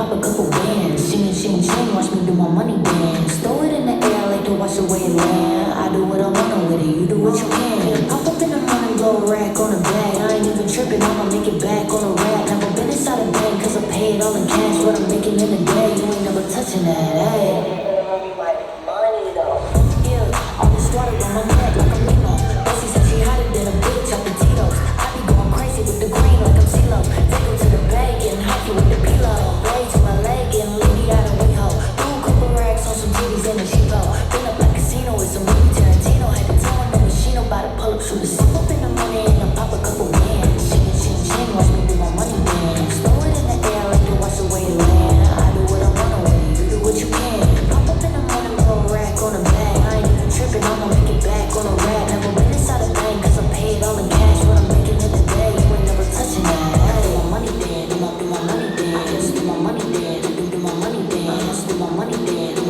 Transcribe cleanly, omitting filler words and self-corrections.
pop a couple bands. Sing, sing, sing, watch me do my money dance. Throw it in the air like to watch the way it land. I do what I want with it, you do what you can. Pop up in the morning, blow a rack on the bag. I ain't even tripping, I'ma make it back on the rack. Never been inside a bank, cause I pay it all in cash. What I'm making in a day, you ain't never touching that, ayy. All this water on my neck like I'm Nemo. Bessie said she hotter than a bitch off the Tito's. I be going crazy with the green like I'm CeeLo. Take her to the bag, getting hockey with the pillow. Way to my leg, getting litty out of WeHo. Do a couple racks on some titties and a cheapo. Been up like casino with some movie Tarantino. Had to tell on the machine, about to pull up, shoot a sip up in the morning and I pop a couple bands. Shing, shing, shing, watch me do my money dance. Throw it in the air like to watch the way it land. I do what I want with it, you do what you can. Pop up in the morning, blow a rack on the bag. I ain't even tripping, I'ma make it back on a rack. Never been inside a bank, cause I pay it all in cash. What I'm making in the day, you ain't never touching that. Do my money dance, do my money dance, do my money dance, do my money dance, do my money dance.